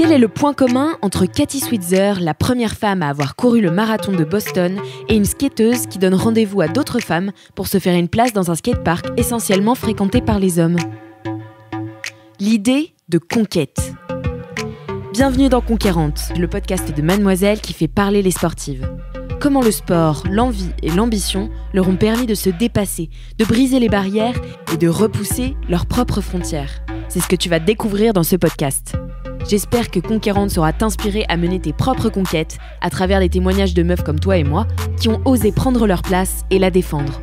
Quel est le point commun entre Katie Switzer, la première femme à avoir couru le marathon de Boston, et une skateuse qui donne rendez-vous à d'autres femmes pour se faire une place dans un skatepark essentiellement fréquenté par les hommes? L'idée de conquête. Bienvenue dans Conquérante, le podcast de Mademoiselle qui fait parler les sportives. Comment le sport, l'envie et l'ambition leur ont permis de se dépasser, de briser les barrières et de repousser leurs propres frontières. C'est ce que tu vas découvrir dans ce podcast. J'espère que Conquérante saura t'inspirer à mener tes propres conquêtes à travers des témoignages de meufs comme toi et moi qui ont osé prendre leur place et la défendre.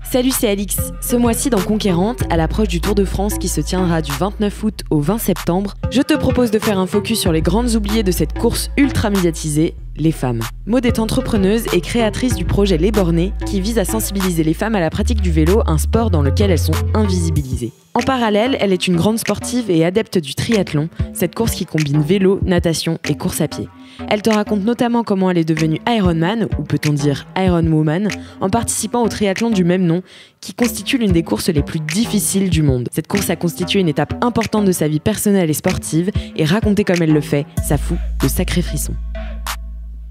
Salut, c'est Alix. Ce mois-ci dans Conquérante, à l'approche du Tour de France qui se tiendra du 29 août au 20 septembre, je te propose de faire un focus sur les grandes oubliées de cette course ultra médiatisée, les femmes. Maud est entrepreneuse et créatrice du projet Les Bornées qui vise à sensibiliser les femmes à la pratique du vélo, un sport dans lequel elles sont invisibilisées. En parallèle, elle est une grande sportive et adepte du triathlon, cette course qui combine vélo, natation et course à pied. Elle te raconte notamment comment elle est devenue Ironman, ou peut-on dire Ironwoman, en participant au triathlon du même nom, qui constitue l'une des courses les plus difficiles du monde. Cette course a constitué une étape importante de sa vie personnelle et sportive, et raconter comme elle le fait, ça fout de sacrés frissons.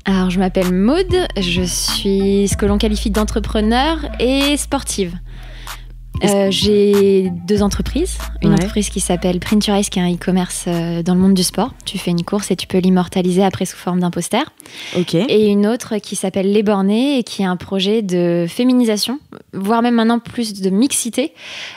Alors, je m'appelle Maud, je suis ce que l'on qualifie d'entrepreneur et sportive. J'ai deux entreprises. Une entreprise qui s'appelle Printurize, qui est un e-commerce dans le monde du sport. Tu fais une course et tu peux l'immortaliser après sous forme d'un poster. Et une autre qui s'appelle Les Bornées et qui est un projet de féminisation, voire même maintenant plus de mixité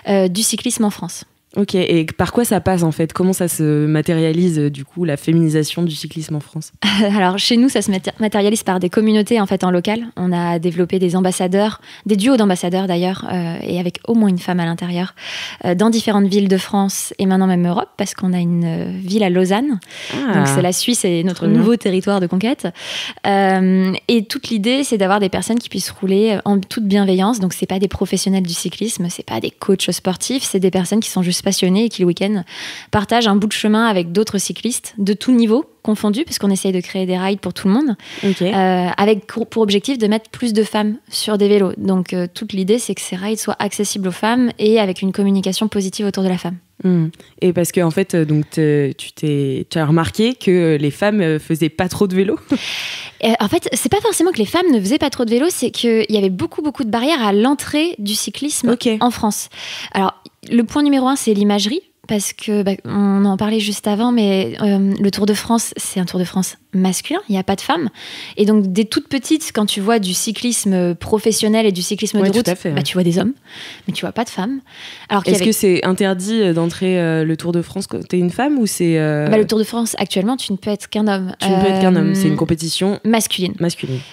du cyclisme en France. Ok, et par quoi ça passe en fait? Comment ça se matérialise du coup, la féminisation du cyclisme en France? Alors chez nous, ça se matérialise par des communautés en fait en local. On a développé des ambassadeurs, des duos d'ambassadeurs d'ailleurs, et avec au moins une femme à l'intérieur, dans différentes villes de France et maintenant même Europe, parce qu'on a une ville à Lausanne. Donc c'est la Suisse et notre nouveau territoire de conquête. Et toute l'idée, c'est d'avoir des personnes qui puissent rouler en toute bienveillance. Donc c'est pas des professionnels du cyclisme, c'est pas des coachs sportifs, c'est des personnes qui sont juste passionnés et qui le week-end partagent un bout de chemin avec d'autres cyclistes de tout niveau confondus, parce qu'on essaye de créer des rides pour tout le monde, avec pour objectif de mettre plus de femmes sur des vélos. Donc toute l'idée, c'est que ces rides soient accessibles aux femmes et avec une communication positive autour de la femme. Et parce que en fait, donc tu as remarqué que les femmes faisaient pas trop de vélo. En fait, c'est pas forcément que les femmes ne faisaient pas trop de vélo, c'est qu'il y avait beaucoup de barrières à l'entrée du cyclisme en France. Alors, le point numéro 1, c'est l'imagerie. Parce que, on en parlait juste avant, mais le Tour de France, c'est un Tour de France masculin, il n'y a pas de femmes. Et donc, dès toute petite, quand tu vois du cyclisme professionnel et du cyclisme de route, tu vois des hommes, mais tu vois pas de femmes. Alors Est-ce que c'est interdit d'entrer le Tour de France quand t'es une femme ou c'est... Le Tour de France, actuellement, tu ne peux être qu'un homme. Tu ne peux être qu'un homme, c'est une compétition... Masculine.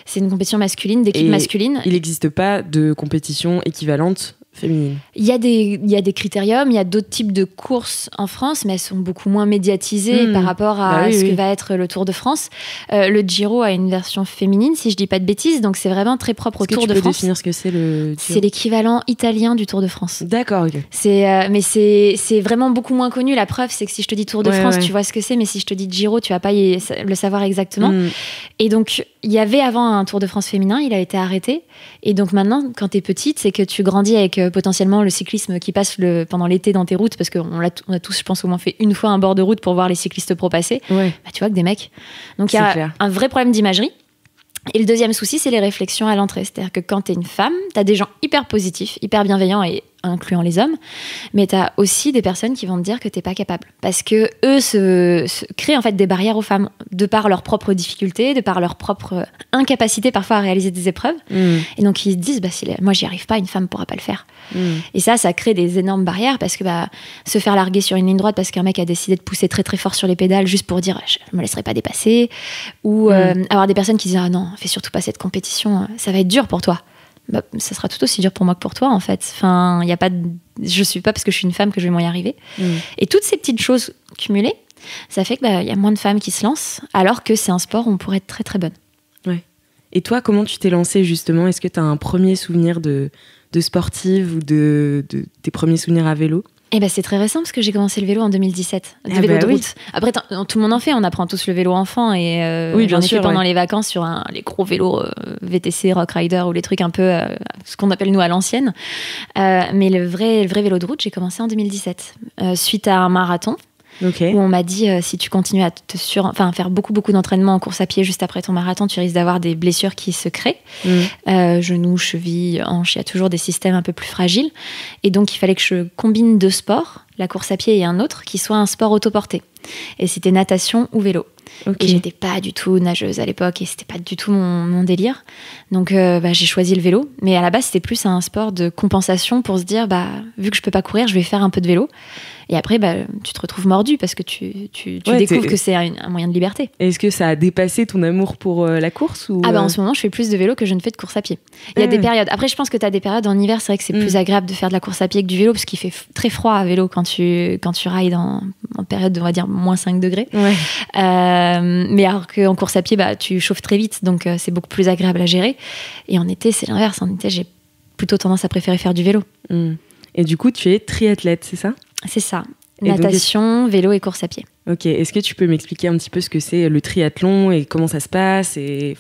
C'est une compétition masculine, d'équipe masculine. Il n'existe pas de compétition équivalente féminine. Il y a des critériums, il y a d'autres types de courses en France, mais elles sont beaucoup moins médiatisées par rapport à ce que va être le Tour de France. Le Giro a une version féminine, si je dis pas de bêtises, donc c'est vraiment très propre au Tour de France. Tu peux définir ce que c'est le Giro? C'est l'équivalent italien du Tour de France. D'accord, ok. Mais c'est vraiment beaucoup moins connu. La preuve, c'est que si je te dis Tour de France, tu vois ce que c'est, mais si je te dis Giro, tu vas pas le savoir exactement. Et donc, il y avait avant un Tour de France féminin, il a été arrêté. Et donc maintenant, quand t'es petite, c'est que tu grandis avec potentiellement le cyclisme qui passe pendant l'été dans tes routes, parce qu'on a tous, je pense, au moins fait une fois un bord de route pour voir les cyclistes pro passer. Tu vois que des mecs. Donc il y a un vrai problème d'imagerie. Et le deuxième souci, c'est les réflexions à l'entrée. C'est-à-dire que quand t'es une femme, t'as des gens hyper positifs, hyper bienveillants et incluant les hommes, mais t'as aussi des personnes qui vont te dire que t'es pas capable. Parce que eux se créent en fait des barrières aux femmes, de par leurs propres difficultés, de par leur propre incapacité parfois à réaliser des épreuves. Et donc ils se disent, si moi j'y arrive pas, une femme pourra pas le faire. Et ça crée des énormes barrières, parce que se faire larguer sur une ligne droite parce qu'un mec a décidé de pousser très très fort sur les pédales juste pour dire je me laisserai pas dépasser, ou avoir des personnes qui disent non, fais surtout pas cette compétition, ça va être dur pour toi. Ça sera tout aussi dur pour moi que pour toi en fait. Enfin, je suis pas parce que je suis une femme que je vais m'y arriver. Et toutes ces petites choses cumulées, ça fait que y a moins de femmes qui se lancent, alors que c'est un sport où on pourrait être très très bonne. Et toi, comment tu t'es lancée justement? Est-ce que tu as un premier souvenir de sportive ou de tes premiers souvenirs à vélo? C'est très récent parce que j'ai commencé le vélo en 2017, le vélo de route. Après, tout le monde en fait, on apprend tous le vélo enfant et j'en ai fait pendant les vacances sur les gros vélos VTC, Rock Rider ou les trucs un peu ce qu'on appelle nous à l'ancienne. Mais le vrai vélo de route, j'ai commencé en 2017 suite à un marathon où on m'a dit si tu continues à faire beaucoup d'entraînement en course à pied juste après ton marathon, tu risques d'avoir des blessures qui se créent. Genoux, chevilles, hanches, il y a toujours des systèmes un peu plus fragiles. Et donc, il fallait que je combine 2 sports, la course à pied et un autre, qui soit un sport autoporté. Et c'était natation ou vélo. Et j'étais pas du tout nageuse à l'époque et c'était pas du tout mon délire. Donc j'ai choisi le vélo. Mais à la base, c'était plus un sport de compensation pour se dire, vu que je peux pas courir, je vais faire un peu de vélo. Et après, tu te retrouves mordu parce que tu découvres que c'est un moyen de liberté. Est-ce que ça a dépassé ton amour pour la course ou... En ce moment, je fais plus de vélo que je ne fais de course à pied. Il y a des périodes. Après, je pense que tu as des périodes en hiver. C'est vrai que c'est plus agréable de faire de la course à pied que du vélo parce qu'il fait très froid à vélo quand tu rides en période de, on va dire, moins 5 degrés. Ouais. Mais alors qu'en course à pied, tu chauffes très vite. Donc, c'est beaucoup plus agréable à gérer. Et en été, c'est l'inverse. En été, j'ai plutôt tendance à préférer faire du vélo. Et du coup, tu es triathlète, c'est ça ? C'est ça. Natation, vélo et course à pied. Ok, est-ce que tu peux m'expliquer un petit peu ce que c'est le triathlon et comment ça se passe et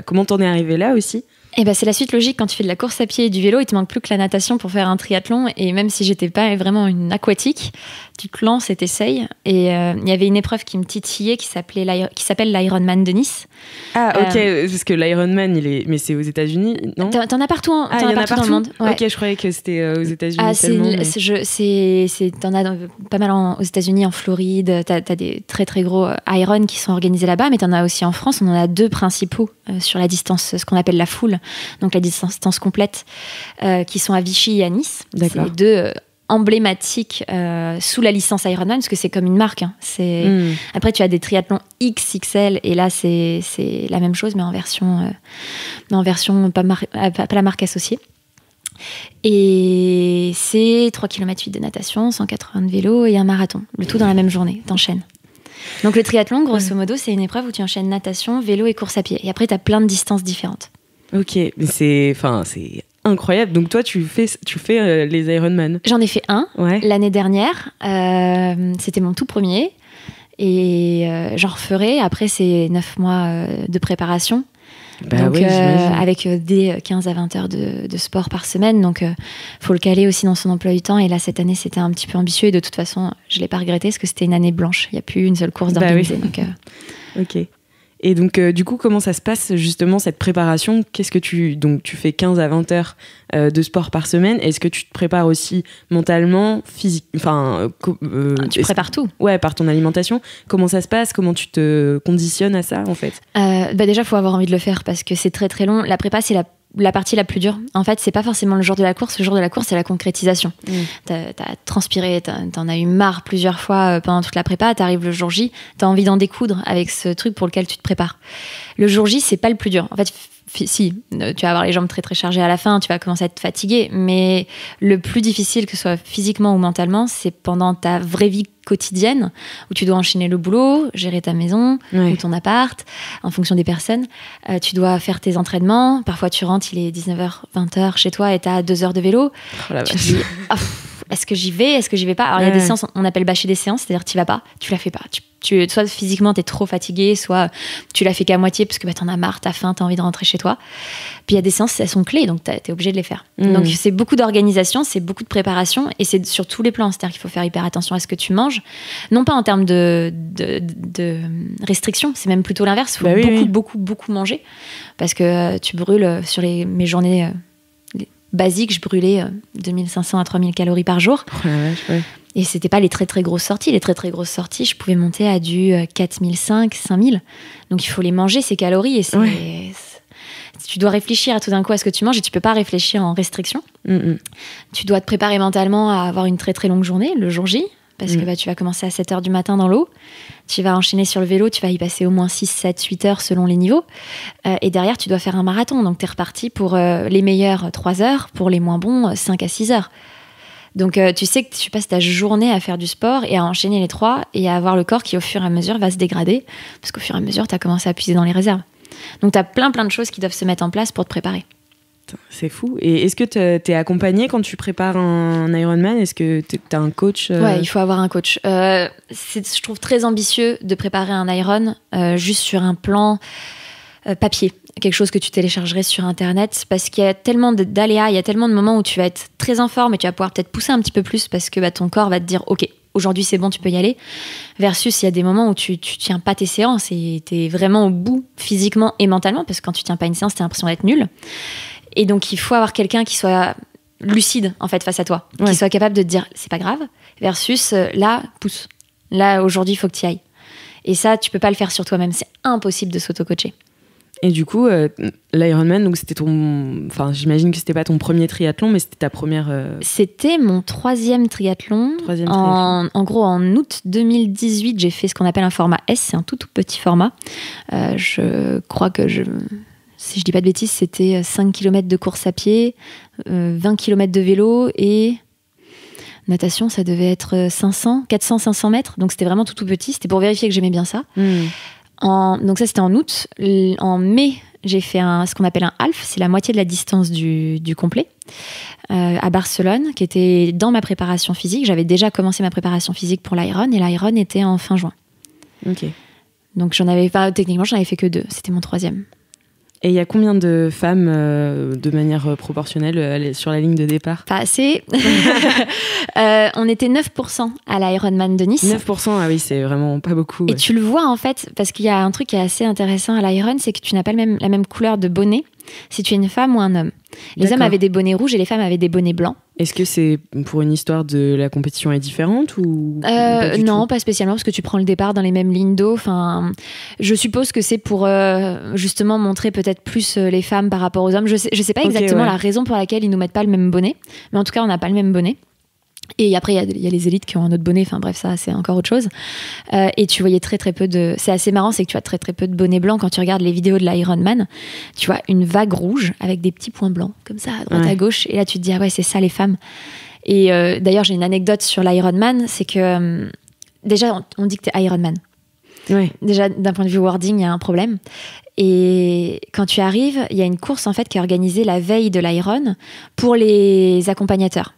comment t'en es arrivé là aussi ? C'est la suite logique quand tu fais de la course à pied et du vélo, il te manque plus que la natation pour faire un triathlon. Et même si j'étais pas vraiment une aquatique, tu te lances et t'essayes. Et il y avait une épreuve qui me titillait qui s'appelle l'Ironman de Nice. Ah ok, parce que l'Ironman, mais c'est aux États-Unis, non ? T'en as partout, t'en as partout dans le monde. Ouais. Ok, je croyais que c'était aux États-Unis seulement. T'en as pas mal aux États-Unis, en Floride. T'as des très très gros Iron qui sont organisés là-bas, mais t'en as aussi en France. On en a 2 principaux sur la distance, ce qu'on appelle la full. Donc la distance complète, qui sont à Vichy et à Nice. D'accord. C'est les 2 emblématiques sous la licence Ironman, parce que c'est comme une marque. Après, tu as des triathlons XXL, et là, c'est la même chose, mais en version pas la marque associée. Et c'est 3,8 km de natation, 180 de vélo et un marathon. Le tout dans la même journée, t'enchaînes. Donc le triathlon, grosso modo, c'est une épreuve où tu enchaînes natation, vélo et course à pied. Et après, tu as plein de distances différentes. Ok, mais c'est incroyable. Donc toi, tu fais les Ironman. J'en ai fait un l'année dernière. C'était mon tout premier. Et j'en referai. Après, c'est 9 mois de préparation. Donc, avec des 15 à 20 heures de sport par semaine. Donc, faut le caler aussi dans son emploi du temps. Et là, cette année, c'était un petit peu ambitieux. Et de toute façon, je ne l'ai pas regretté parce que c'était une année blanche. Il n'y a plus une seule course d'organiser. Ok. Et donc, du coup, comment ça se passe, justement, cette préparation ? Qu'est-ce que tu fais 15 à 20 heures de sport par semaine. Est-ce que tu te prépares aussi mentalement, physique, tu prépares tout. Ouais, par ton alimentation. Comment ça se passe ? Comment tu te conditionnes à ça, en fait ? Déjà, il faut avoir envie de le faire parce que c'est très, très long. La prépa, c'est la partie la plus dure. En fait, c'est pas forcément le jour de la course. Le jour de la course, c'est la concrétisation. T'as transpiré, t'en as eu marre plusieurs fois pendant toute la prépa. T'arrives le jour J, t'as envie d'en découdre avec ce truc pour lequel tu te prépares. Le jour J, c'est pas le plus dur. En fait, si, tu vas avoir les jambes très très chargées à la fin, tu vas commencer à être fatigué, mais le plus difficile, que ce soit physiquement ou mentalement, c'est pendant ta vraie vie quotidienne, où tu dois enchaîner le boulot, gérer ta maison ou ton appart, en fonction des personnes. Tu dois faire tes entraînements. Parfois, tu rentres, il est 19h, 20h chez toi et tu as 2 heures de vélo. Tu te dis, est-ce que j'y vais ? Est-ce que j'y vais pas ? Alors, il y a des séances, on appelle bâcher des séances, c'est-à-dire tu vas pas, tu la fais pas. Soit physiquement, t'es trop fatigué, soit tu la fais qu'à moitié parce que t'en as marre, t'as faim, t'as envie de rentrer chez toi. Puis il y a des séances, elles sont clés, donc t'es obligé de les faire. Donc c'est beaucoup d'organisation, c'est beaucoup de préparation, et c'est sur tous les plans. C'est-à-dire qu'il faut faire hyper attention à ce que tu manges. Non pas en termes de restrictions, c'est même plutôt l'inverse. Il faut beaucoup manger, parce que tu brûles sur mes journées basiques, je brûlais 2500 à 3000 calories par jour. Et c'était pas les très très grosses sorties. Les très très grosses sorties, je pouvais monter à du 4500, 5000. Donc il faut les manger, ces calories. Et tu dois réfléchir tout d'un coup à ce que tu manges, et tu peux pas réfléchir en restriction. Tu dois te préparer mentalement à avoir une très très longue journée, le jour J, parce que tu vas commencer à 7h du matin dans l'eau. Tu vas enchaîner sur le vélo, tu vas y passer au moins 6, 7, 8 heures selon les niveaux. Et derrière, tu dois faire un marathon. Donc tu es reparti pour les meilleurs 3 heures, pour les moins bons 5 à 6 heures. Donc tu sais que tu passes ta journée à faire du sport et à enchaîner les 3 et à avoir le corps qui au fur et à mesure va se dégrader, parce qu'au fur et à mesure tu as commencé à puiser dans les réserves. Donc tu as plein de choses qui doivent se mettre en place pour te préparer. C'est fou. Et est-ce que t'es accompagné quand tu prépares un Ironman ? Est-ce que t'as un coach ? Ouais, il faut avoir un coach. Je trouve très ambitieux de préparer un Iron juste sur un plan papier, quelque chose que tu téléchargerais sur Internet, parce qu'il y a tellement d'aléas, il y a tellement de moments où tu vas être très en forme et tu vas pouvoir peut-être pousser un petit peu plus parce que ton corps va te dire ok, aujourd'hui c'est bon, tu peux y aller, versus il y a des moments où tu tiens pas tes séances et t'es vraiment au bout physiquement et mentalement, parce que quand tu tiens pas une séance, t'as l'impression d'être nul. Et donc il faut avoir quelqu'un qui soit lucide en fait face à toi, qui soit capable de te dire c'est pas grave, versus là, pousse. Là, aujourd'hui, il faut que tu y ailles. Et ça, tu peux pas le faire sur toi-même, c'est impossible de s'auto-coacher. Et du coup, l'Ironman, donc c'était enfin, j'imagine que c'était pas ton premier triathlon, mais c'était ta première. C'était mon 3e triathlon. En gros, en août 2018, j'ai fait ce qu'on appelle un format S, c'est un tout petit format. Je crois que si je dis pas de bêtises, c'était 5 km de course à pied, 20 km de vélo et natation, ça devait être 400-500 mètres. Donc c'était vraiment tout petit. C'était pour vérifier que j'aimais bien ça. Donc ça, c'était en août. En mai, j'ai fait ce qu'on appelle un half. C'est la moitié de la distance du complet à Barcelone, qui était dans ma préparation physique. J'avais déjà commencé ma préparation physique pour l'Iron et l'Iron était en fin juin. Ok. Donc techniquement, j'en avais fait que 2. C'était mon 3e. Et il y a combien de femmes, de manière proportionnelle, sur la ligne de départ ? Pas assez. On était 9% à l'Ironman de Nice. 9%, ah oui, c'est vraiment pas beaucoup. Et tu le vois, en fait, parce qu'il y a un truc qui est assez intéressant à l'Iron, c'est que tu n'as pas la même couleur de bonnet si tu es une femme ou un homme. Les hommes avaient des bonnets rouges et les femmes avaient des bonnets blancs. Est-ce que c'est pour une histoire de la compétition est différente ou non, pas spécialement, parce que tu prends le départ dans les mêmes lignes d'eau. Enfin, je suppose que c'est pour justement montrer peut-être plus les femmes par rapport aux hommes. Je sais pas exactement la raison pour laquelle ils nous mettent pas le même bonnet, mais en tout cas, on n'a pas le même bonnet. Et après, il y a les élites qui ont un autre bonnet. Enfin bref, ça, c'est encore autre chose. Et tu voyais très peu de... C'est assez marrant, c'est que tu as très peu de bonnets blancs. Quand tu regardes les vidéos de l'Ironman, tu vois une vague rouge avec des petits points blancs, comme ça, à droite, à gauche. Et là, tu te dis, ah ouais, c'est ça, les femmes. Et d'ailleurs, j'ai une anecdote sur l'Ironman. C'est que, déjà, on dit que t'es Ironman. Ouais. Déjà, d'un point de vue wording, il y a un problème. Et quand tu arrives, il y a une course en fait qui est organisée la veille de l'Iron pour les accompagnateurs.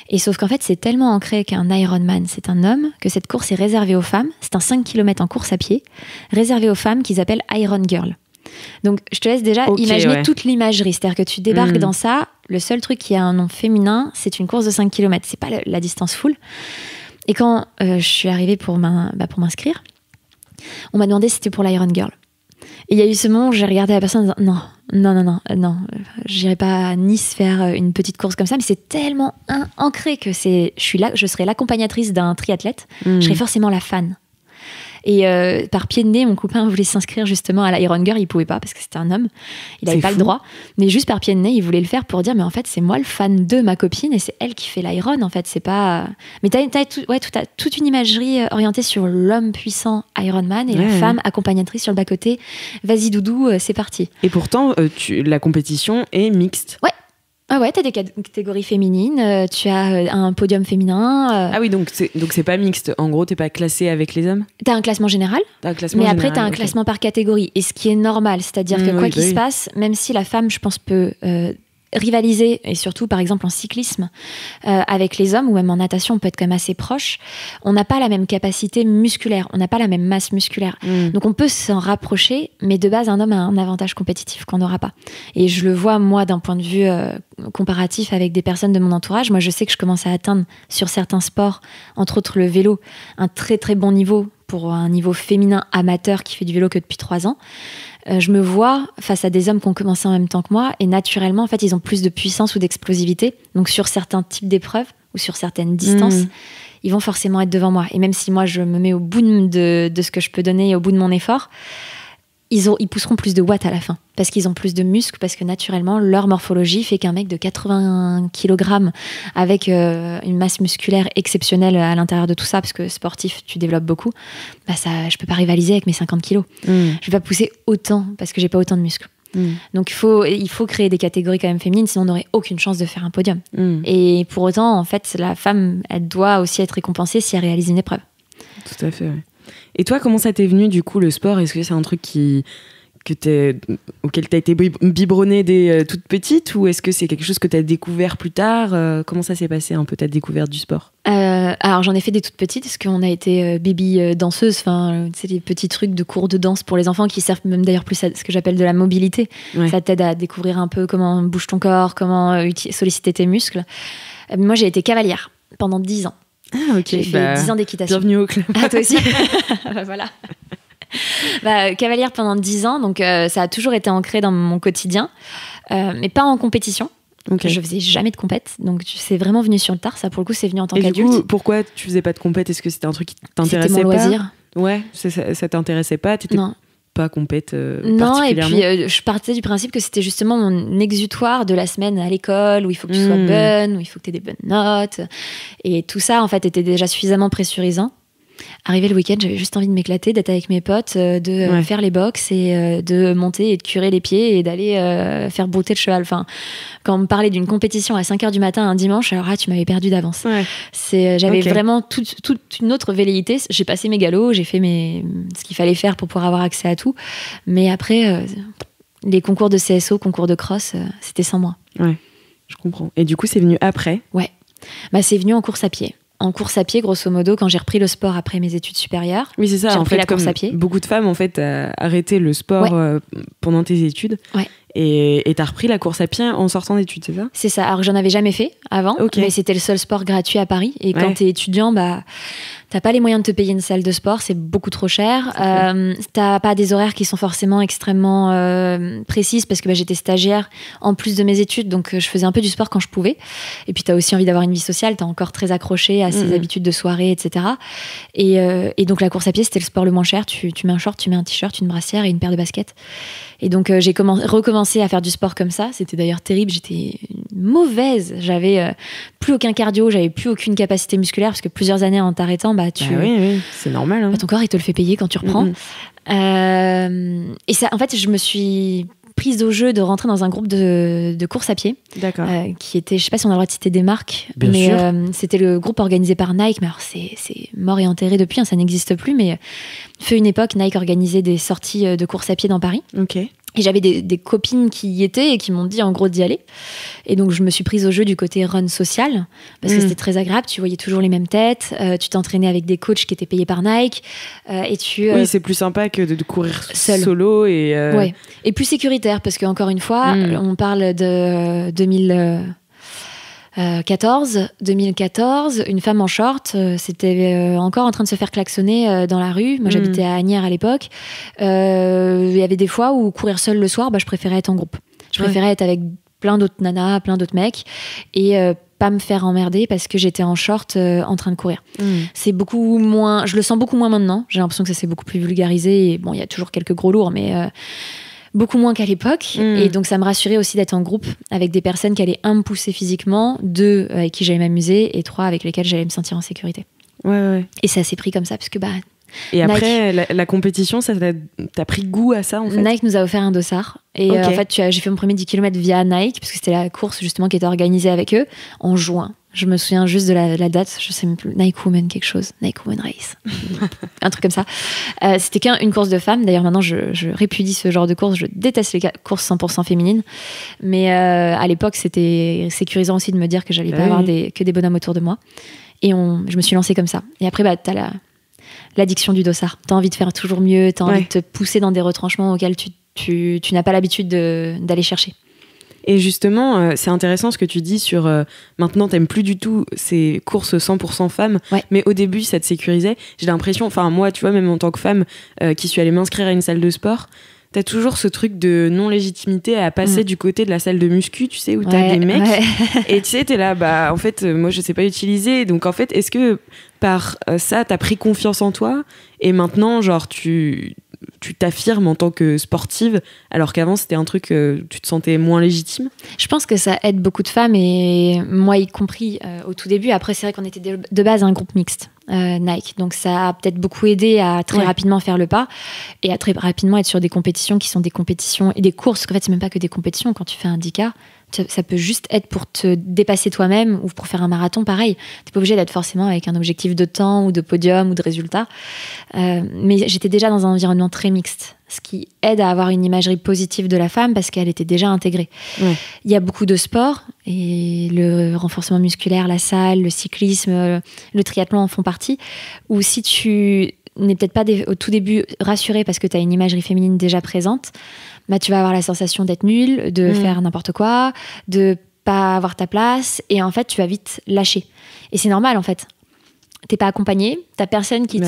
Et sauf qu'en fait, c'est tellement ancré qu'un Ironman, c'est un homme, que cette course est réservée aux femmes. C'est un 5 km en course à pied, réservé aux femmes qu'ils appellent Iron Girl. Donc, je te laisse déjà imaginer toute l'imagerie. C'est-à-dire que tu débarques dans ça, le seul truc qui a un nom féminin, c'est une course de 5 km. C'est pas la distance full. Et quand je suis arrivée pour m'inscrire, on m'a demandé si c'était pour l'Iron Girl. Et il y a eu ce moment où j'ai regardé la personne en disant non, j'irai pas à Nice faire une petite course comme ça, mais c'est tellement ancré que je serai l'accompagnatrice d'un triathlète, je serai forcément la fan. Et par pied de nez, mon copain voulait s'inscrire justement à l'Iron Girl, il pouvait pas parce que c'était un homme, il avait pas le droit, mais juste par pied de nez, il voulait le faire pour dire mais en fait c'est moi le fan de ma copine et c'est elle qui fait l'Iron en fait, c'est pas... Mais t'as toute une imagerie orientée sur l'homme puissant Ironman et la femme accompagnatrice sur le bas-côté, vas-y doudou, c'est parti. Et pourtant, la compétition est mixte. Ouais. Ah ouais, t'as des catégories féminines, tu as un podium féminin. Ah oui, donc c'est pas mixte. En gros, t'es pas classé avec les hommes. T'as un classement général. Mais après, t'as un classement par catégorie. Et ce qui est normal, c'est-à-dire que quoi qu'il se passe, même si la femme, je pense, peut rivaliser, et surtout par exemple en cyclisme avec les hommes, ou même en natation on peut être quand même assez proche, on n'a pas la même capacité musculaire, on n'a pas la même masse musculaire, donc on peut s'en rapprocher, mais de base un homme a un avantage compétitif qu'on n'aura pas. Et je le vois moi d'un point de vue comparatif avec des personnes de mon entourage. Moi je sais que je commence à atteindre sur certains sports, entre autres le vélo, un très très bon niveau pour un niveau féminin amateur qui fait du vélo que depuis 3 ans. Je me vois face à des hommes qui ont commencé en même temps que moi et naturellement, en fait, ils ont plus de puissance ou d'explosivité. Donc, sur certains types d'épreuves ou sur certaines distances, ils vont forcément être devant moi. Et même si moi, je me mets au bout de ce que je peux donner et au bout de mon effort, ils pousseront plus de watts à la fin parce qu'ils ont plus de muscles, parce que naturellement, leur morphologie fait qu'un mec de 80 kg avec une masse musculaire exceptionnelle à l'intérieur de tout ça, parce que sportif, tu développes beaucoup, bah ça, je peux pas rivaliser avec mes 50 kilos. Je vais pas pousser autant parce que j'ai pas autant de muscles. Donc il faut créer des catégories quand même féminines, sinon on n'aurait aucune chance de faire un podium. Et pour autant, en fait, la femme, elle doit aussi être récompensée si elle réalise une épreuve. Tout à fait, ouais. Et toi, comment ça t'est venu, du coup, le sport ? Est-ce que c'est un truc auquel t'as été biberonnée dès toute petite, ou est-ce que c'est quelque chose que t'as découvert plus tard ? Comment ça s'est passé un peu ta découverte du sport ? Alors j'en ai fait des toutes petites, parce qu'on a été baby danseuse, enfin c'est des petits trucs de cours de danse pour les enfants qui servent même d'ailleurs plus à ce que j'appelle de la mobilité. Ça t'aide à découvrir un peu comment bouge ton corps, comment solliciter tes muscles. Moi j'ai été cavalière pendant 10 ans. Ah, ok. J'ai fait 10 ans d'équitation. Bienvenue au club. Ah, toi aussi. Voilà. Cavalière pendant 10 ans, donc ça a toujours été ancré dans mon quotidien, mais pas en compétition. Okay. Je faisais jamais de compète, donc c'est vraiment venu sur le tard. Ça, pour le coup, c'est venu en tant qu'adulte. Et du coup, pourquoi tu faisais pas de compète? Est-ce que c'était un truc qui t'intéressait pas? C'était mon loisir. Ouais, ça t'intéressait pas? T'étais pas compète non, et puis je partais du principe que c'était justement mon exutoire de la semaine à l'école, où il faut que tu sois bonne, où il faut que tu aies des bonnes notes. Et tout ça, en fait, était déjà suffisamment pressurisant. Arrivé le week-end, j'avais juste envie de m'éclater, d'être avec mes potes, de faire les box et de monter et de curer les pieds et d'aller faire brouter le cheval. Enfin, quand on me parlait d'une compétition à 5h du matin un dimanche, alors tu m'avais perdu d'avance. Ouais. J'avais vraiment toute une autre velléité. J'ai passé mes galops, j'ai fait ce qu'il fallait faire pour pouvoir avoir accès à tout. Mais après, les concours de CSO, concours de cross, c'était sans moi. Ouais, je comprends. Et du coup, c'est venu après? Ouais. C'est venu en course à pied. En course à pied, grosso modo, quand j'ai repris le sport après mes études supérieures. Oui, c'est ça. J'ai repris la course à pied. Beaucoup de femmes, en fait, arrêté le sport pendant tes études. Ouais. Et t'as repris la course à pied en sortant d'études, c'est ça? C'est ça. Alors, j'en avais jamais fait avant, mais c'était le seul sport gratuit à Paris. Et quand t'es étudiant, t'as pas les moyens de te payer une salle de sport, c'est beaucoup trop cher. T'as pas des horaires qui sont forcément extrêmement précises parce que j'étais stagiaire en plus de mes études, donc je faisais un peu du sport quand je pouvais. Et puis t'as aussi envie d'avoir une vie sociale, t'es encore très accroché à ces habitudes de soirée, etc. Et donc la course à pied, c'était le sport le moins cher. Tu mets un short, tu mets un t-shirt, une brassière et une paire de baskets. Et donc j'ai recommencé à faire du sport comme ça. C'était d'ailleurs terrible, j'étais mauvaise. J'avais plus aucun cardio, j'avais plus aucune capacité musculaire parce que plusieurs années en t'arrêtant, oui, c'est normal. Hein. Ton corps, il te le fait payer quand tu reprends. Et ça, en fait, je me suis prise au jeu de rentrer dans un groupe de course à pied. D'accord. Qui était, je sais pas si on a le droit de citer des marques, bien mais sûr. C'était le groupe organisé par Nike. Mais alors c'est mort et enterré depuis, ça n'existe plus. Mais fut une époque, Nike organisait des sorties de course à pied dans Paris. Ok. Et j'avais des copines qui y étaient et qui m'ont dit en gros d'y aller. Et donc je me suis prise au jeu du côté run social parce que c'était très agréable. Tu voyais toujours les mêmes têtes. Tu t'entraînais avec des coachs qui étaient payés par Nike. Et oui, c'est plus sympa que de courir seul. Solo. Ouais. Et plus sécuritaire parce qu'encore une fois, on parle de 2014, une femme en short, c'était encore en train de se faire klaxonner dans la rue. Moi, j'habitais à Asnières à l'époque. Il y avait des fois où courir seule le soir, je préférais être en groupe. Je préférais être avec plein d'autres nanas, plein d'autres mecs et pas me faire emmerder parce que j'étais en short en train de courir. C'est beaucoup moins, je le sens beaucoup moins maintenant. J'ai l'impression que ça s'est beaucoup plus vulgarisé. Et bon, il y a toujours quelques gros lourds, mais beaucoup moins qu'à l'époque. Et donc ça me rassurait aussi d'être en groupe avec des personnes qui allaient me pousser physiquement, 2 avec qui j'allais m'amuser et 3 avec lesquelles j'allais me sentir en sécurité. Ouais. Et ça s'est pris comme ça parce que et Nike, après la compétition, t'as pris goût à ça en fait? Nike nous a offert un dossard et en fait j'ai fait mon premier 10 km via Nike parce que c'était la course justement qui était organisée avec eux en juin. Je me souviens juste de la date, je sais même plus, Nike Women quelque chose, Nike Women Race, un truc comme ça. C'était qu'une course de femmes. D'ailleurs maintenant je répudie ce genre de course, je déteste les courses 100% féminines. Mais à l'époque c'était sécurisant aussi de me dire que j'allais pas avoir que des bonhommes autour de moi. Et je me suis lancée comme ça. Et après t'as l'addiction du dossard. T'as envie de faire toujours mieux, t'as envie de te pousser dans des retranchements auxquels tu n'as pas l'habitude d'aller chercher. Et justement, c'est intéressant ce que tu dis sur maintenant t'aimes plus du tout ces courses 100% femmes, mais au début ça te sécurisait. J'ai l'impression, enfin moi tu vois, même en tant que femme qui suis allée m'inscrire à une salle de sport, t'as toujours ce truc de non-légitimité à passer du côté de la salle de muscu, tu sais, où t'as des mecs et tu sais, t'es là, en fait moi je sais pas utiliser, donc en fait est-ce que par ça t'as pris confiance en toi et maintenant genre tu t'affirmes en tant que sportive alors qu'avant c'était un truc tu te sentais moins légitime? Je pense que ça aide beaucoup de femmes et moi y compris au tout début. Après c'est vrai qu'on était de base un groupe mixte Nike, donc ça a peut-être beaucoup aidé à très rapidement faire le pas et à très rapidement être sur des compétitions qui sont des compétitions et des courses, en fait c'est même pas que des compétitions. Quand tu fais un 10K, ça peut juste être pour te dépasser toi-même ou pour faire un marathon, pareil. T'es pas obligé d'être forcément avec un objectif de temps ou de podium ou de résultat. Mais j'étais déjà dans un environnement très mixte, ce qui aide à avoir une imagerie positive de la femme parce qu'elle était déjà intégrée. Il y a beaucoup de sports et le renforcement musculaire, la salle, le cyclisme, le triathlon en font partie, où si tu n'es peut-être pas au tout début rassurée parce que tu as une imagerie féminine déjà présente, tu vas avoir la sensation d'être nulle, de faire n'importe quoi, de pas avoir ta place et en fait tu vas vite lâcher. Et c'est normal en fait. t'es pas accompagné, t'as personne qui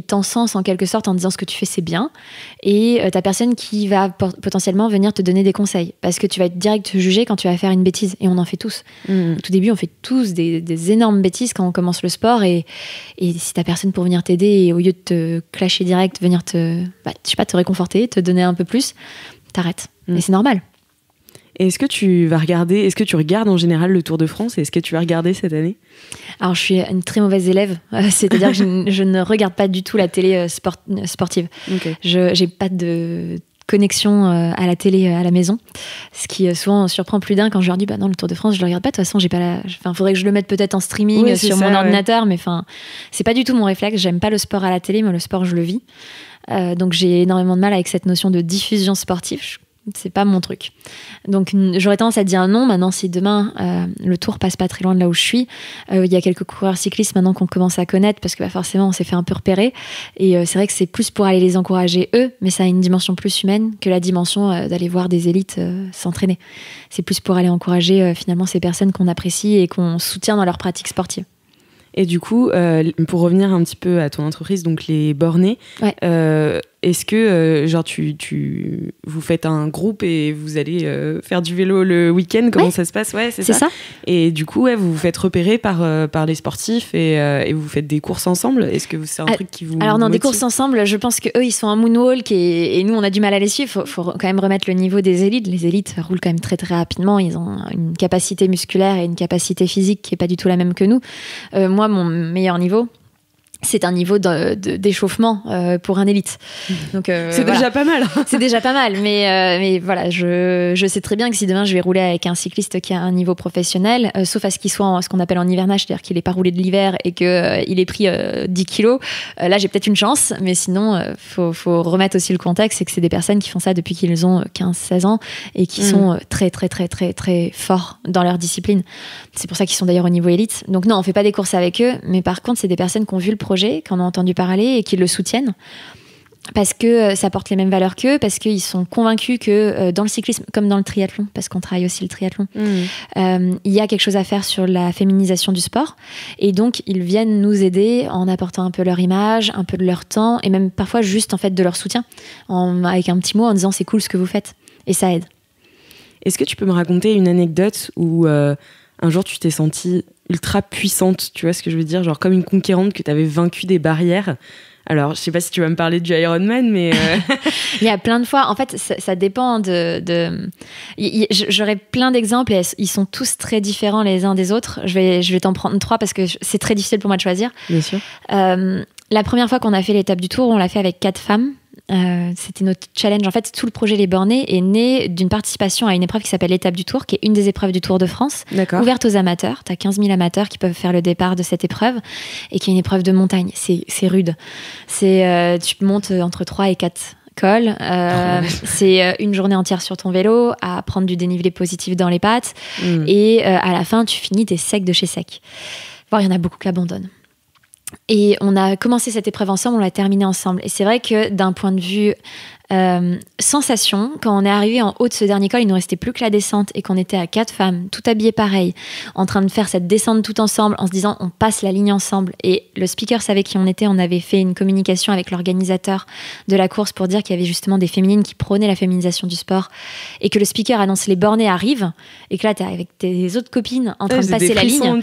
t'encense en quelque sorte en disant ce que tu fais c'est bien, et t'as personne qui va potentiellement venir te donner des conseils, parce que tu vas être direct jugé quand tu vas faire une bêtise, et on en fait tous. Au tout début on fait tous des énormes bêtises quand on commence le sport, et si t'as personne pour venir t'aider, et au lieu de te clasher direct, venir te réconforter, te donner un peu plus, t'arrêtes. Et c'est normal. Et est-ce que tu regardes en général le Tour de France, et est-ce que tu vas regarder cette année? Alors, je suis une très mauvaise élève, c'est-à-dire que je ne regarde pas du tout la télé sportive. Okay. Je n'ai pas de connexion à la télé à la maison, ce qui souvent surprend plus d'un quand je leur dis non, le Tour de France je le regarde pas, de toute façon j'ai pas faudrait que je le mette peut-être en streaming sur mon ordinateur, mais c'est pas du tout mon réflexe. J'aime pas le sport à la télé, mais le sport je le vis, donc j'ai énormément de mal avec cette notion de diffusion sportive. C'est pas mon truc. Donc j'aurais tendance à dire non. Maintenant, si demain le Tour passe pas très loin de là où je suis, il y a quelques coureurs cyclistes maintenant qu'on commence à connaître, parce que forcément on s'est fait un peu repérer, et c'est vrai que c'est plus pour aller les encourager eux, mais ça a une dimension plus humaine que la dimension d'aller voir des élites s'entraîner. C'est plus pour aller encourager finalement ces personnes qu'on apprécie et qu'on soutient dans leur pratique sportive. Et du coup, pour revenir un petit peu à ton entreprise, donc les Bornés, est-ce que vous faites un groupe et vous allez faire du vélo le week-end? Comment ça se passe? Ouais, c'est ça. Et du coup, vous vous faites repérer par les sportifs, et vous faites des courses ensemble. Est-ce que c'est un truc qui vous Alors non, motive? des courses ensemble, je pense qu'eux, ils sont en moonwalk, et nous, on a du mal à les suivre. Faut quand même remettre le niveau des élites. Les élites roulent quand même très très rapidement. Ils ont une capacité musculaire et une capacité physique qui n'est pas du tout la même que nous. Moi, mon meilleur niveau, c'est un niveau d'échauffement pour un élite. Donc, c'est déjà pas mal. C'est déjà pas mal, mais voilà, je sais très bien que si demain je vais rouler avec un cycliste qui a un niveau professionnel, sauf à ce qu'il soit ce qu'on appelle en hivernage, c'est-à-dire qu'il n'est pas roulé de l'hiver et qu'il ait pris 10 kilos, là j'ai peut-être une chance, mais sinon faut remettre aussi le contexte, c'est que c'est des personnes qui font ça depuis qu'ils ont 15-16 ans et qui sont très très très très très forts dans leur discipline. C'est pour ça qu'ils sont d'ailleurs au niveau élite. Donc non, on fait pas des courses avec eux, mais par contre c'est des personnes qui ont vu le projet, qui en ont entendu parler et qui le soutiennent, parce que ça porte les mêmes valeurs qu'eux, parce qu'ils sont convaincus que dans le cyclisme, comme dans le triathlon, parce qu'on travaille aussi le triathlon, il y a quelque chose à faire sur la féminisation du sport, et donc ils viennent nous aider en apportant un peu leur image, un peu de leur temps, et même parfois juste en fait de leur soutien, avec un petit mot en disant c'est cool ce que vous faites, et ça aide. Est-ce que tu peux me raconter une anecdote où un jour tu t'es sentie ultra puissante, tu vois ce que je veux dire, genre comme une conquérante, que tu avais vaincu des barrières? Alors, je sais pas si tu vas me parler du Ironman, mais... Il y a plein de fois. En fait, ça dépend J'aurais plein d'exemples, et ils sont tous très différents les uns des autres. Je vais t'en prendre 3 parce que c'est très difficile pour moi de choisir. Bien sûr. La première fois qu'on a fait l'étape du Tour, on l'a fait avec 4 femmes. C'était notre challenge. En fait, tout le projet Les Bornés est né d'une participation à une épreuve qui s'appelle l'étape du Tour, qui est une des épreuves du Tour de France, ouverte aux amateurs. Tu as 15 000 amateurs qui peuvent faire le départ de cette épreuve, et qui est une épreuve de montagne. C'est rude. Tu montes entre 3 et 4 cols. C'est une journée entière sur ton vélo, à prendre du dénivelé positif dans les pattes, et à la fin, tu finis, t'es sec de chez sec. Bon, il y en a beaucoup qui abandonnent. Et on a commencé cette épreuve ensemble, on l'a terminée ensemble. Et c'est vrai que d'un point de vue sensation, quand on est arrivé en haut de ce dernier col, il ne nous restait plus que la descente, et qu'on était à 4 femmes, toutes habillées pareil, en train de faire cette descente tout ensemble, en se disant on passe la ligne ensemble. Et le speaker savait qui on était. On avait fait une communication avec l'organisateur de la course pour dire qu'il y avait justement des féminines qui prônaient la féminisation du sport, et que le speaker annonce les Bornés arrivent, et que là t'es avec tes autres copines en train de passer la ligne.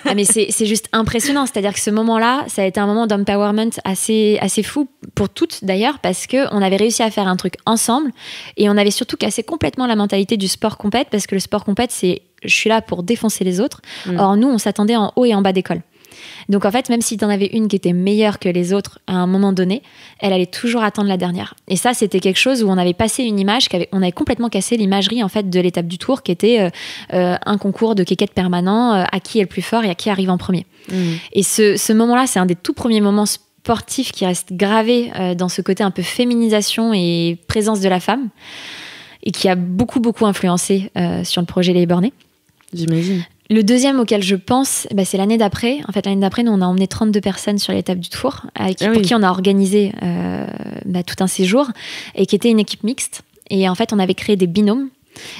Ah, mais c'est juste impressionnant. C'est-à-dire que ce moment-là, ça a été un moment d'empowerment assez fou pour toutes d'ailleurs, parce qu'on avait réussi à faire un truc ensemble, et on avait surtout cassé complètement la mentalité du sport compète, parce que le sport compète, c'est je suis là pour défoncer les autres. Or nous, on s'attendait en haut et en bas d'école. Donc en fait, même si t'en avais une qui était meilleure que les autres à un moment donné, elle allait toujours attendre la dernière. Et ça, c'était quelque chose où on avait passé une image, on avait complètement cassé l'imagerie en fait de l'étape du Tour, qui était un concours de quéquette permanent, à qui est le plus fort et à qui arrive en premier. Et ce moment-là, c'est un des tout premiers moments sportif qui reste gravé dans ce côté un peu féminisation et présence de la femme, et qui a beaucoup influencé sur le projet Les Bornés. J'imagine. Le deuxième auquel je pense, c'est l'année d'après. En fait, l'année d'après, nous, on a emmené 32 personnes sur l'étape du Tour, pour qui on a organisé tout un séjour, et qui était une équipe mixte. Et en fait, on avait créé des binômes.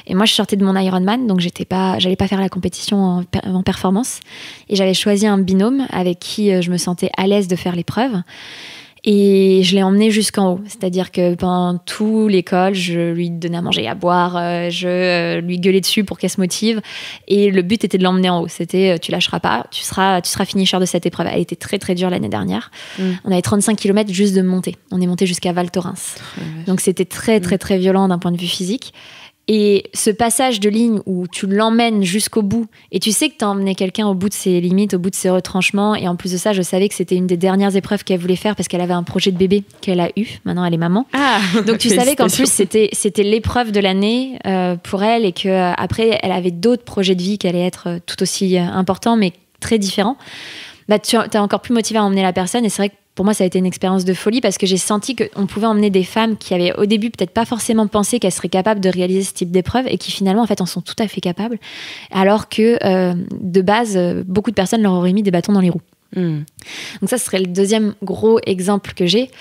Et moi, je sortais de mon Ironman, donc j'allais pas faire la compétition en performance. Et j'avais choisi un binôme avec qui je me sentais à l'aise de faire l'épreuve. Et je l'ai emmené jusqu'en haut. C'est-à-dire que pendant tout l'école, je lui donnais à manger et à boire, je lui gueulais dessus pour qu'elle se motive. Et le but était de l'emmener en haut. C'était, tu lâcheras pas, tu seras finisher de cette épreuve. Elle était très, très dure l'année dernière. On avait 35 km juste de montée. On est monté jusqu'à Val Thorens. Donc c'était très, très, très violent d'un point de vue physique. Et ce passage de ligne où tu l'emmènes jusqu'au bout, et tu sais que tu as emmené quelqu'un au bout de ses limites, au bout de ses retranchements, et en plus de ça, je savais que c'était une des dernières épreuves qu'elle voulait faire parce qu'elle avait un projet de bébé qu'elle a eu. Maintenant, elle est maman. Donc tu savais qu'en plus, c'était l'épreuve de l'année pour elle, et qu'après, elle avait d'autres projets de vie qui allaient être tout aussi importants, mais très différents. Tu es encore plus motivé à emmener la personne, et c'est vrai que pour moi, ça a été une expérience de folie parce que j'ai senti qu'on pouvait emmener des femmes qui avaient au début peut-être pas forcément pensé qu'elles seraient capables de réaliser ce type d'épreuve et qui finalement, en fait, en sont tout à fait capables. Alors que, de base, beaucoup de personnes leur auraient mis des bâtons dans les roues. Donc ça, ce serait le deuxième gros exemple que j'ai.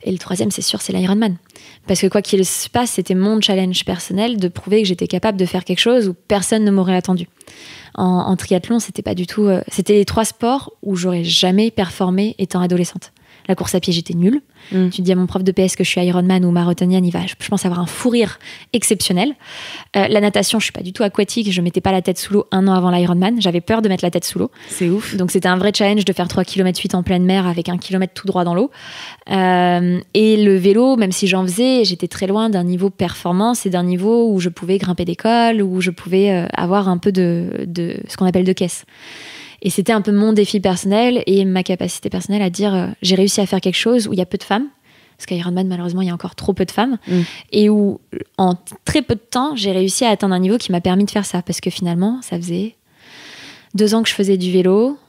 Et le troisième, c'est sûr, c'est l'Ironman. Parce que quoi qu'il se passe, c'était mon challenge personnel de prouver que j'étais capable de faire quelque chose où personne ne m'aurait attendu. En triathlon, c'était pas du tout... c'était les 3 sports où j'aurais jamais performé étant adolescente. La course à pied, j'étais nulle. Tu dis à mon prof de PS que je suis Ironman ou marathonienne, il va, je pense, avoir un fou rire exceptionnel. La natation, je suis pas du tout aquatique. Je mettais pas la tête sous l'eau 1 an avant l'Ironman. J'avais peur de mettre la tête sous l'eau. C'est ouf. Donc c'était un vrai challenge de faire 3,8 km en pleine mer avec 1 kilomètre tout droit dans l'eau. Et le vélo, même si j'en faisais, j'étais très loin d'un niveau performance et d'un niveau où je pouvais grimper des cols, où je pouvais avoir un peu de ce qu'on appelle de caisse. Et c'était un peu mon défi personnel et ma capacité personnelle à dire j'ai réussi à faire quelque chose où il y a peu de femmes, parce qu'Ironman, malheureusement, il y a encore trop peu de femmes, et où en très peu de temps, j'ai réussi à atteindre un niveau qui m'a permis de faire ça, parce que finalement, ça faisait 2 ans que je faisais du vélo,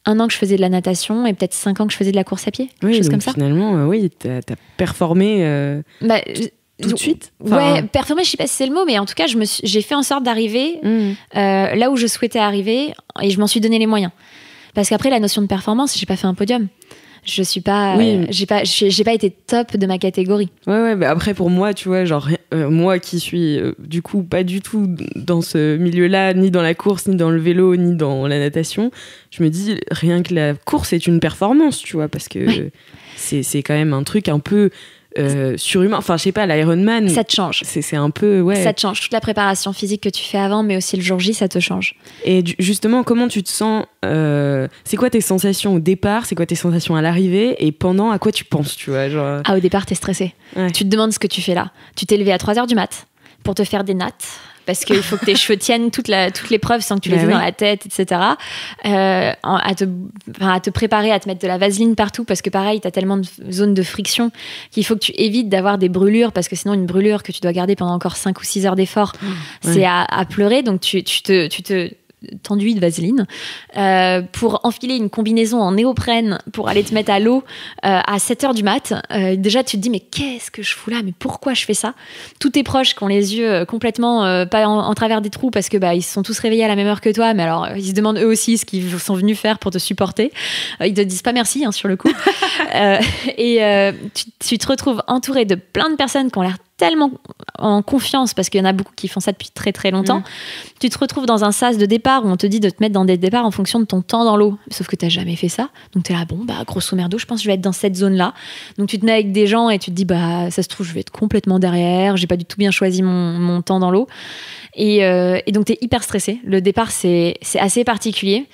1 an que je faisais de la natation et peut-être 5 ans que je faisais de la course à pied, quelque chose comme ça. Finalement, oui, t'as performé... tout de suite. Ouais, performer, je sais pas si c'est le mot, mais en tout cas, j'ai fait en sorte d'arriver là où je souhaitais arriver, et je m'en suis donné les moyens. Parce qu'après, la notion de performance, j'ai pas fait un podium. Je suis pas, j'ai pas été top de ma catégorie. Ouais, bah après pour moi, tu vois, genre moi qui suis du coup pas du tout dans ce milieu-là, ni dans la course, ni dans le vélo, ni dans la natation, je me dis rien que la course est une performance, tu vois, parce que c'est quand même un truc un peu surhumain. Enfin, je sais pas, l'Ironman, ça te change. C'est un peu, ça te change. Toute la préparation physique que tu fais avant, mais aussi le jour J, ça te change. Et justement, comment tu te sens c'est quoi tes sensations au départ? C'est quoi tes sensations à l'arrivée? Et pendant, à quoi tu penses, tu vois, genre... Au départ, t'es stressé. Tu te demandes ce que tu fais là. Tu t'es levé à 3h du mat pour te faire des nattes. Parce qu'il faut que tes cheveux tiennent toute l'épreuve sans que tu les aies dans la tête, etc. À te préparer, à te mettre de la vaseline partout, parce que pareil, tu as tellement de zones de friction qu'il faut que tu évites d'avoir des brûlures, parce que sinon, une brûlure que tu dois garder pendant encore 5 ou 6 heures d'effort, c'est à pleurer. Donc, tu te t'enduis de vaseline pour enfiler une combinaison en néoprène pour aller te mettre à l'eau à 7h du mat. Déjà tu te dis mais qu'est-ce que je fous là, mais pourquoi je fais ça? Tous tes proches qui ont les yeux complètement pas en travers des trous parce que ils se sont tous réveillés à la même heure que toi, mais alors ils se demandent eux aussi ce qu'ils sont venus faire pour te supporter. Ils te disent pas merci sur le coup. Tu te retrouves entouré de plein de personnes qui ont l'air tellement en confiance, parce qu'il y en a beaucoup qui font ça depuis très très longtemps. Tu te retrouves dans un sas de départ où on te dit de te mettre dans des départs en fonction de ton temps dans l'eau, sauf que t'as jamais fait ça, donc t'es là, grosso merdo, je pense que je vais être dans cette zone là, donc tu te mets avec des gens et tu te dis ça se trouve je vais être complètement derrière, j'ai pas du tout bien choisi mon temps dans l'eau, et donc t'es hyper stressé. Le départ c'est assez particulier.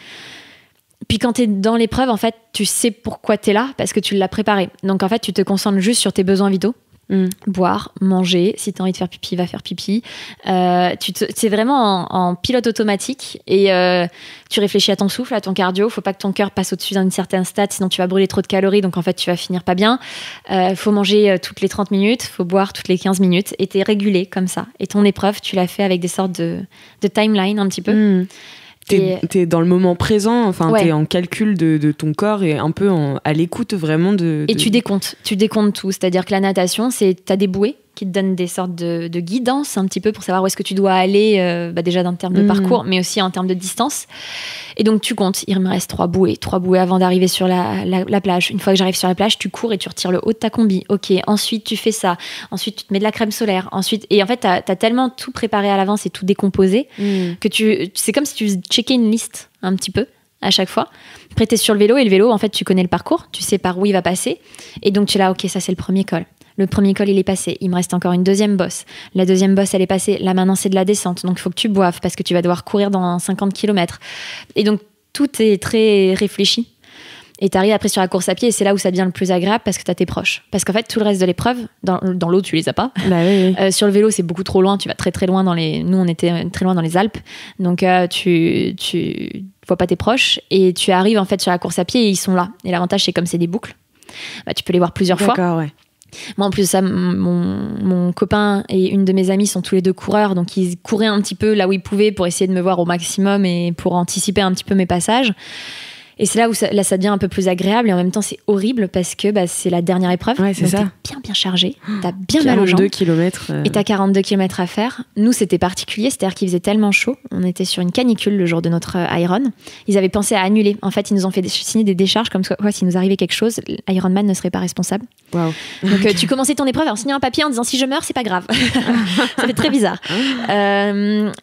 Puis quand t'es dans l'épreuve, en fait tu sais pourquoi t'es là, parce que tu l'as préparé, donc en fait tu te concentres juste sur tes besoins vitaux. Boire, manger, si t'as envie de faire pipi, va faire pipi. C'est vraiment en pilote automatique, et tu réfléchis à ton souffle, à ton cardio. Faut pas que ton cœur passe au-dessus d'un certain stade, sinon tu vas brûler trop de calories, donc en fait tu vas finir pas bien. Faut manger toutes les 30 minutes, faut boire toutes les 15 minutes, et t'es régulé comme ça. Et ton épreuve, tu l'as fait avec des sortes de timeline un petit peu. T'es dans le moment présent, enfin t'es en calcul de ton corps et un peu à l'écoute vraiment de... Et tu décomptes tout, c'est-à-dire que la natation, t'as des bouées qui te donnent des sortes de guidance un petit peu pour savoir où est-ce que tu dois aller, déjà en termes de parcours, mais aussi en termes de distance. Et donc tu comptes, il me reste 3 bouées avant d'arriver sur la plage. Une fois que j'arrive sur la plage, tu cours et tu retires le haut de ta combi. Ok, ensuite tu fais ça, ensuite tu te mets de la crème solaire, et en fait t'as tellement tout préparé à l'avance et tout décomposé que c'est comme si tu checkais une liste un petit peu à chaque fois. Après, t'es sur le vélo, et le vélo, en fait, tu connais le parcours, tu sais par où il va passer. Et donc, tu es là, ok, ça, c'est le premier col. Le premier col, il est passé. Il me reste encore une deuxième bosse. La deuxième bosse, elle est passée. Là, maintenant, c'est de la descente. Donc, il faut que tu boives parce que tu vas devoir courir dans 50 km. Et donc, tout est très réfléchi. Et t'arrives après sur la course à pied, et c'est là où ça devient le plus agréable parce que t'as tes proches. Parce qu'en fait, tout le reste de l'épreuve, dans l'eau, tu les as pas. Bah oui. Sur le vélo, c'est beaucoup trop loin. Tu vas très très loin nous, on était très loin dans les Alpes. Donc, tu vois pas tes proches. Et tu arrives en fait sur la course à pied et ils sont là. Et l'avantage, c'est comme c'est des boucles, tu peux les voir plusieurs fois. D'accord, ouais. Moi, en plus de ça, mon copain et une de mes amies sont tous les deux coureurs. Donc, ils couraient un petit peu là où ils pouvaient pour essayer de me voir au maximum et pour anticiper un petit peu mes passages. Et c'est là où ça devient un peu plus agréable, et en même temps c'est horrible parce que c'est la dernière épreuve. Ouais, c'est donc ça. T'es bien chargé, t'as bien mal aux jambes. 42 km. Et t'as 42 km à faire. Nous, c'était particulier, c'est-à-dire qu'il faisait tellement chaud. On était sur une canicule le jour de notre Iron. Ils avaient pensé à annuler. En fait, ils nous ont fait signer des décharges comme quoi, s'il nous arrivait quelque chose, Ironman ne serait pas responsable. Wow. Donc tu commençais ton épreuve en signant un papier en disant si je meurs, c'est pas grave. Ça fait très bizarre.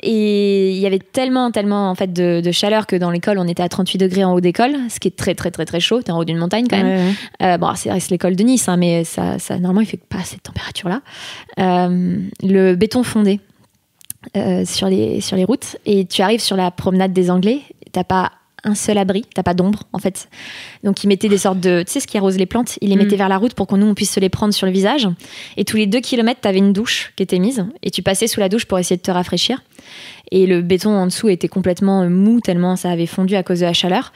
Et il y avait tellement en fait de chaleur que dans l'école, on était à 38 degrés en haut d'école, ce qui est très très très très chaud. T'es en haut d'une montagne quand même. Ouais. Bon, c'est l'école de Nice, hein, mais ça normalement il fait pas cette température-là. Le béton fondé sur les routes, et tu arrives sur la promenade des Anglais, t'as pas un seul abri, t'as pas d'ombre en fait. Donc ils mettaient des sortes de, tu sais ce qui arrose les plantes, ils les mettaient vers la route pour qu'on on puisse se les prendre sur le visage. Et tous les 2 km, t'avais une douche qui était mise, et tu passais sous la douche pour essayer de te rafraîchir. Et le béton en dessous était complètement mou tellement ça avait fondu à cause de la chaleur.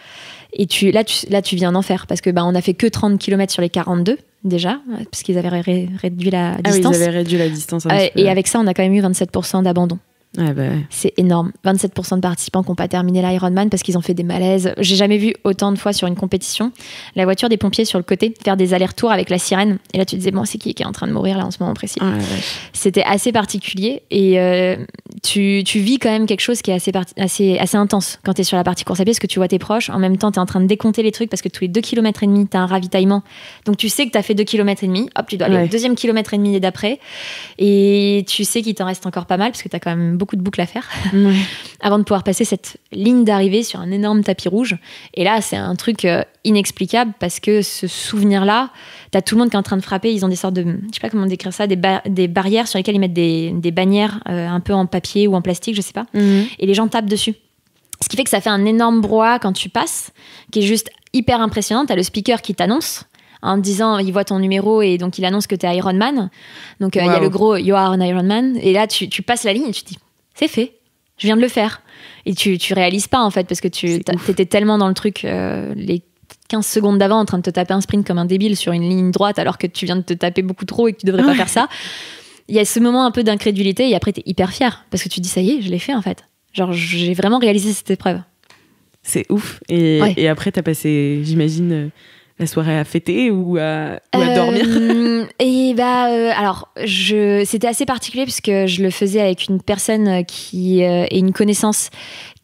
Et là tu viens d'en faire parce que on a fait que 30 km sur les 42 déjà, parce qu'ils avaient réduit la distance. Ah oui, ils avaient réduit la distance un petit peu. Et avec ça, on a quand même eu 27% d'abandon. Ouais, bah ouais. C'est énorme. 27% de participants qui n'ont pas terminé l'Ironman parce qu'ils ont fait des malaises. J'ai jamais vu autant de fois sur une compétition la voiture des pompiers sur le côté faire des allers-retours avec la sirène. Et là, tu te disais, bon, c'est qui est en train de mourir là en ce moment précis. Ouais. C'était assez particulier, et tu vis quand même quelque chose qui est assez intense quand tu es sur la partie course à pied parce que tu vois tes proches. En même temps, tu es en train de décompter les trucs parce que tous les 2 km et demi, tu as un ravitaillement. Donc tu sais que tu as fait 2 km et demi. Hop, tu dois aller au deuxième kilomètre et demi d'après. Et tu sais qu'il t'en reste encore pas mal parce que tu as quand même beaucoup de boucles à faire avant de pouvoir passer cette ligne d'arrivée sur un énorme tapis rouge. Et là, c'est un truc inexplicable parce que ce souvenir-là, t'as tout le monde qui est en train de frapper. Ils ont des sortes de, je sais pas comment décrire ça, des barrières sur lesquelles ils mettent des bannières un peu en papier ou en plastique, je sais pas. Et les gens tapent dessus. Ce qui fait que ça fait un énorme brouhaha quand tu passes, qui est juste hyper impressionnant. T'as le speaker qui t'annonce en disant, il voit ton numéro et donc il annonce que t'es Ironman. Donc il y a le gros You are an Ironman. Et là, tu passes la ligne et tu te dis, c'est fait, je viens de le faire. Et tu réalises pas en fait parce que t'étais tellement dans le truc les 15 secondes d'avant en train de te taper un sprint comme un débile sur une ligne droite alors que tu viens de te taper beaucoup trop et que tu devrais pas faire ça. Il y a ce moment un peu d'incrédulité et après t'es hyper fier parce que tu te dis ça y est, je l'ai fait en fait. Genre j'ai vraiment réalisé cette épreuve. C'est ouf. Et après t'as passé, j'imagine, la soirée à fêter ou à dormir. Et alors c'était assez particulier puisque je le faisais avec une personne qui est une connaissance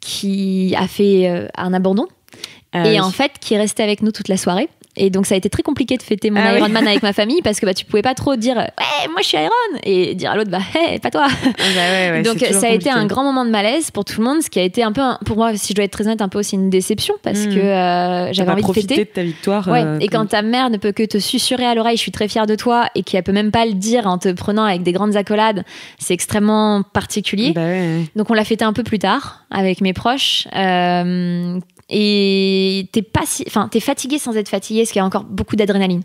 qui a fait un abandon et en fait qui est restée avec nous toute la soirée. Et donc ça a été très compliqué de fêter mon Ironman avec ma famille parce que tu pouvais pas trop dire ouais moi je suis Iron et dire à l'autre hey, pas toi. Donc ça a été un grand moment de malaise pour tout le monde, ce qui a été un peu pour moi, si je dois être très honnête, un peu aussi une déception parce que j'avais envie de fêter. De ta victoire. Et quand ta mère ne peut que te susurrer à l'oreille je suis très fière de toi et qu'elle peut même pas le dire en te prenant avec des grandes accolades, c'est extrêmement particulier. Donc on l'a fêté un peu plus tard avec mes proches. Et t'es fatigué sans être fatigué parce qu'il y a encore beaucoup d'adrénaline.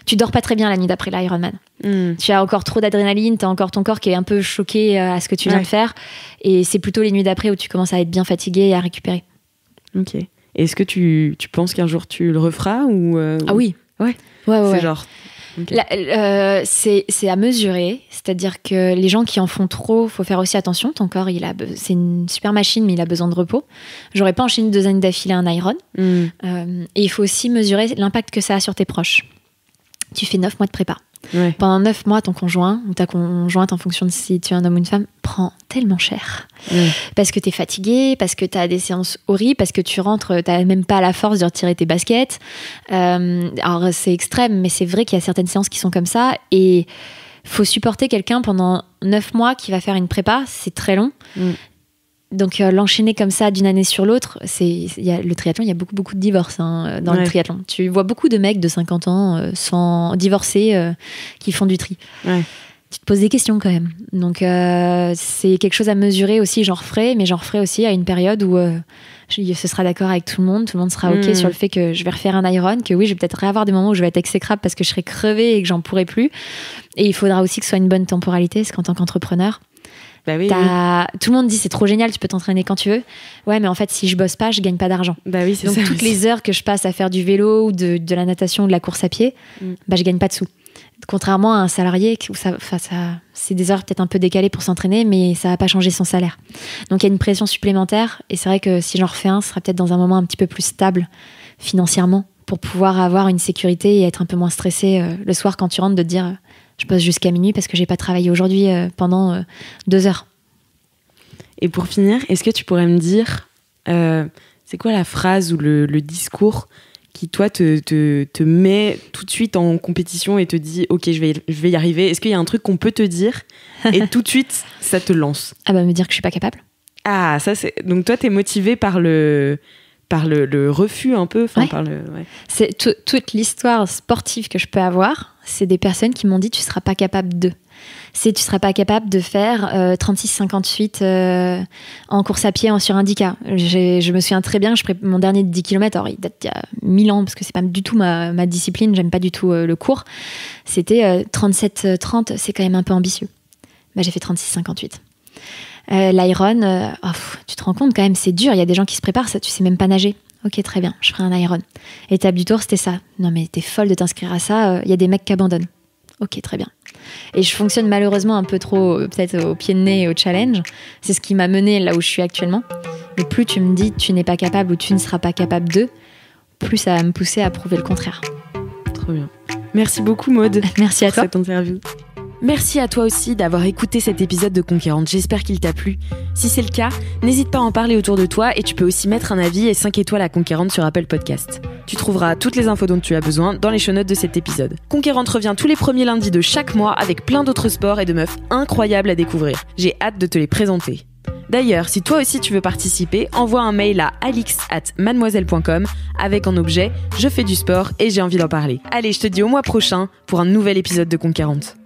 Tu dors pas très bien la nuit d'après l'Ironman. Tu as encore trop d'adrénaline, t'as encore ton corps qui est un peu choqué à ce que tu viens de faire. Et c'est plutôt les nuits d'après où tu commences à être bien fatigué et à récupérer. Ok. Est-ce que tu penses qu'un jour tu le referas ou Ah oui. Ouais. C'est genre. Okay. C'est à mesurer, c'est-à-dire que les gens qui en font trop, faut faire aussi attention. Ton corps, c'est une super machine, mais il a besoin de repos. J'aurais pas enchaîné 2 années d'affilée un Iron. Et il faut aussi mesurer l'impact que ça a sur tes proches. Tu fais 9 mois de prépa. Ouais. Pendant 9 mois, ton conjoint ou ta conjointe, en fonction de si tu es un homme ou une femme, prend tellement cher. Ouais. Parce que t'es fatigué, parce que t'as des séances horribles, parce que tu rentres, t'as même pas la force de retirer tes baskets. Alors c'est extrême, mais c'est vrai qu'il y a certaines séances qui sont comme ça. Et faut supporter quelqu'un pendant 9 mois qui va faire une prépa, c'est très long. Donc l'enchaîner comme ça d'une année sur l'autre, le triathlon, il y a beaucoup de divorces dans le triathlon. Tu vois beaucoup de mecs de 50 ans sans divorcer qui font du tri. Ouais. Tu te poses des questions quand même. Donc c'est quelque chose à mesurer aussi, j'en referai aussi à une période où ce sera d'accord avec tout le monde sera ok sur le fait que je vais refaire un Iron, que oui, je vais peut-être réavoir des moments où je vais être exécrable parce que je serai crevée et que j'en pourrai plus. Et il faudra aussi que ce soit une bonne temporalité, parce qu'en tant qu'entrepreneur, bah oui. Tout le monde dit c'est trop génial, tu peux t'entraîner quand tu veux. Ouais, mais en fait, si je bosse pas, je gagne pas d'argent. Bah oui, c'est donc ça, toutes les heures que je passe à faire du vélo ou de la natation ou de la course à pied, bah je gagne pas de sous. Contrairement à un salarié où c'est des heures peut-être un peu décalées pour s'entraîner, mais ça va pas changer son salaire. Donc il y a une pression supplémentaire, et c'est vrai que si j'en refais un, ce sera peut-être dans un moment un petit peu plus stable financièrement, pour pouvoir avoir une sécurité et être un peu moins stressé le soir quand tu rentres, de te dire je bosse jusqu'à minuit parce que j'ai pas travaillé aujourd'hui pendant 2 heures. Et pour finir, est-ce que tu pourrais me dire c'est quoi la phrase ou le discours qui toi te met tout de suite en compétition et te dit ok, je vais y arriver? Est-ce qu'il y a un truc qu'on peut te dire et tout de suite ça te lance? Ah bah me dire que je suis pas capable. Ah, ça c'est... Donc toi t'es motivée par le refus un peu, ouais. Ouais. C'est toute l'histoire sportive que je peux avoir, c'est des personnes qui m'ont dit tu seras pas capable de. Tu seras pas capable de faire 36-58 en course à pied sur Indica. Je me souviens très bien, mon dernier de 10 km, alors il date d'il y a 1000 ans, parce que c'est pas du tout ma discipline, j'aime pas du tout le cours. C'était 37-30, c'est quand même un peu ambitieux. Bah, j'ai fait 36-58. L'Iron, tu te rends compte quand même, c'est dur, il y a des gens qui se préparent, ça, tu sais même pas nager. Ok, très bien, je ferai un Iron. Étape du tour, c'était ça. Non mais t'es folle de t'inscrire à ça, il y a des mecs qui abandonnent. Ok, très bien. Et je fonctionne malheureusement un peu trop peut-être au pied de nez et au challenge. C'est ce qui m'a menée là où je suis actuellement. Mais plus tu me dis tu n'es pas capable ou tu ne seras pas capable de, plus ça va me pousser à prouver le contraire. Trop bien. Merci beaucoup Maud. Merci à toi. Pour cette interview. Merci à toi aussi d'avoir écouté cet épisode de Conquérante, j'espère qu'il t'a plu. Si c'est le cas, n'hésite pas à en parler autour de toi et tu peux aussi mettre un avis et 5 étoiles à Conquérante sur Apple Podcast. Tu trouveras toutes les infos dont tu as besoin dans les show notes de cet épisode. Conquérante revient tous les premiers lundis de chaque mois avec plein d'autres sports et de meufs incroyables à découvrir. J'ai hâte de te les présenter. D'ailleurs, si toi aussi tu veux participer, envoie un mail à alix@mademoiselle.com avec en objet « Je fais du sport et j'ai envie d'en parler ». Allez, je te dis au mois prochain pour un nouvel épisode de Conquérante.